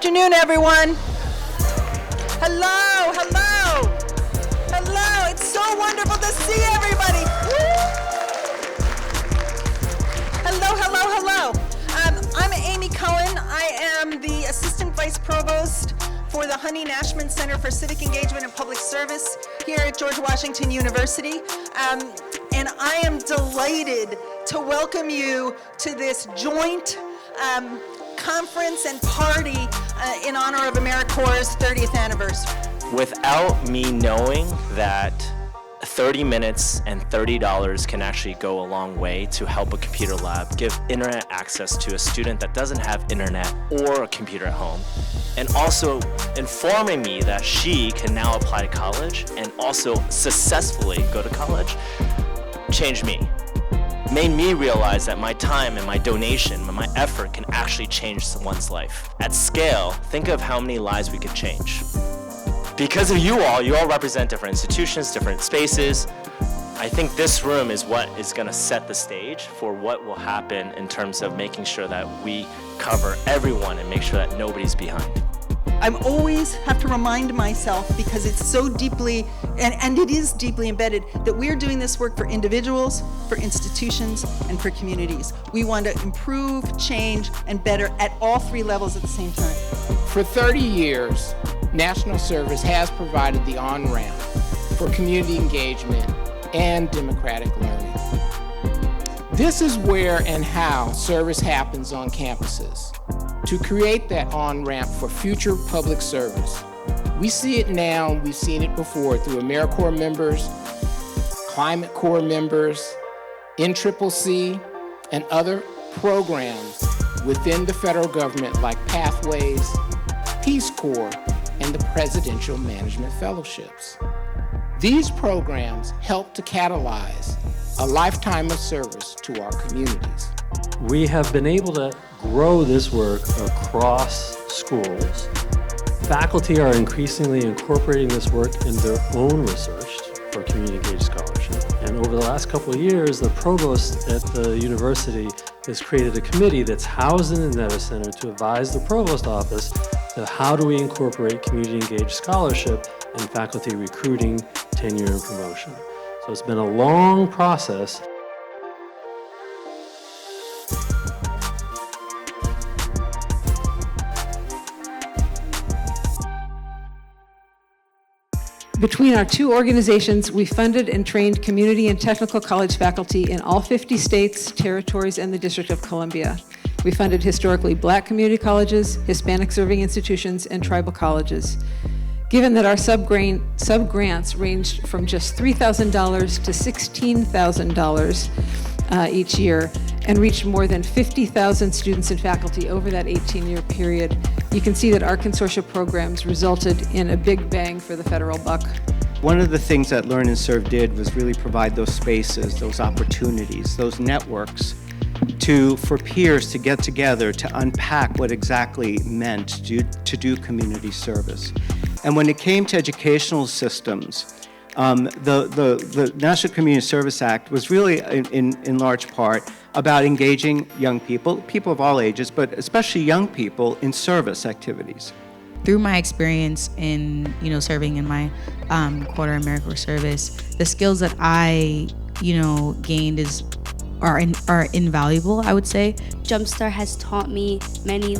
afternoon, everyone. Hello, hello, hello. It's so wonderful to see everybody. Hello, hello, hello. I'm Amy Cohen. I am the Assistant Vice Provost for the Honey Nashman Center for Civic Engagement and Public Service here at George Washington University. And I am delighted to welcome you to this joint conference and party in honor of AmeriCorps' 30th anniversary. Without me knowing that 30 minutes and $30 can actually go a long way to help a computer lab give internet access to a student that doesn't have internet or a computer at home, and also informing me that she can now apply to college and also successfully go to college, changed me. Made me realize that my time and my donation and my effort can actually change someone's life. At scale, think of how many lives we could change. Because of you all represent different institutions, different spaces. I think this room is what is going to set the stage for what will happen in terms of making sure that we cover everyone and make sure that nobody's behind. I always have to remind myself, because it's so deeply, and it is deeply embedded, that we're doing this work for individuals, for institutions, and for communities. We want to improve, change, and better at all three levels at the same time. For 30 years, National Service has provided the on-ramp for community engagement and democratic learning. This is where and how service happens on campuses. To create that on-ramp for future public service. We see it now, we've seen it before through AmeriCorps members, Climate Corps members, NCCC, and other programs within the federal government like Pathways, Peace Corps, and the Presidential Management Fellowships. These programs help to catalyze a lifetime of service to our communities. We have been able to grow this work across schools. Faculty are increasingly incorporating this work in their own research for community engaged scholarship. And over the last couple of years, the provost at the university has created a committee that's housed in the Nevis Center to advise the provost office to how do we incorporate community engaged scholarship in faculty recruiting, tenure, and promotion. So it's been a long process. Between our two organizations, we funded and trained community and technical college faculty in all 50 states, territories, and the District of Columbia. We funded historically Black community colleges, Hispanic serving institutions, and tribal colleges. Given that our sub-grants ranged from just $3,000 to $16,000 each year and reached more than 50,000 students and faculty over that 18-year period, you can see that our consortia programs resulted in a big bang for the federal buck. One of the things that Learn and Serve did was really provide those spaces, those opportunities, those networks for peers to get together to unpack what exactly meant to do community service. And when it came to educational systems, the National Community Service Act was really, in large part, about engaging young people of all ages, but especially young people, in service activities. Through my experience in, serving in my quarter AmeriCorps service, the skills that I, gained are invaluable, I would say. Jumpstart has taught me many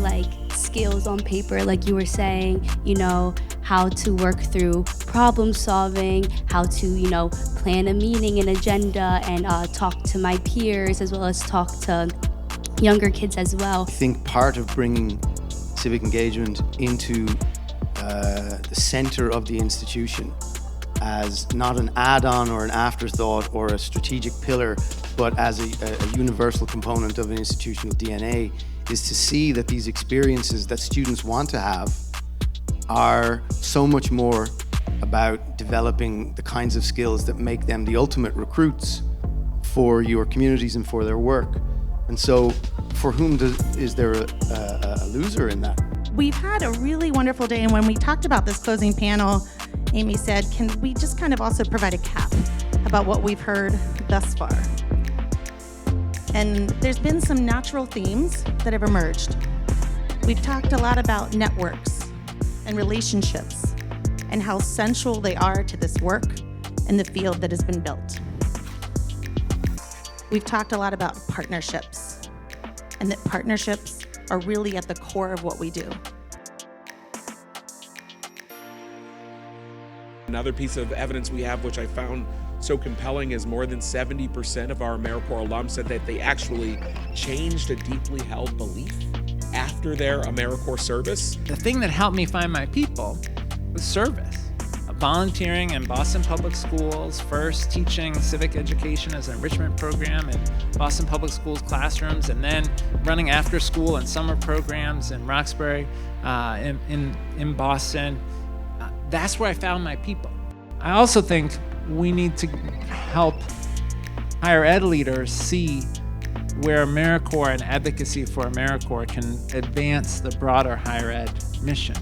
skills on paper, like you were saying, how to work through problem solving, how to, plan a meeting, an agenda, and talk to my peers, as well as talk to younger kids as well. I think part of bringing civic engagement into the center of the institution as not an add-on or an afterthought or a strategic pillar, but as a universal component of an institutional DNA, is to see that these experiences that students want to have are so much more about developing the kinds of skills that make them the ultimate recruits for your communities and for their work. And so, for whom is there a loser in that? We've had a really wonderful day, and when we talked about this closing panel, Amy said, can we just kind of also provide a cap about what we've heard thus far? And there's been some natural themes that have emerged. We've talked a lot about networks and relationships and how central they are to this work and the field that has been built. We've talked a lot about partnerships and that partnerships are really at the core of what we do. Another piece of evidence we have, which I found so compelling, is more than 70% of our AmeriCorps alums said that they actually changed a deeply held belief after their AmeriCorps service. The thing that helped me find my people was service. Volunteering in Boston Public Schools, first teaching civic education as an enrichment program in Boston Public Schools classrooms, and then running after school and summer programs in Roxbury, in Boston. That's where I found my people. I also think we need to help higher ed leaders see where AmeriCorps and advocacy for AmeriCorps can advance the broader higher ed mission.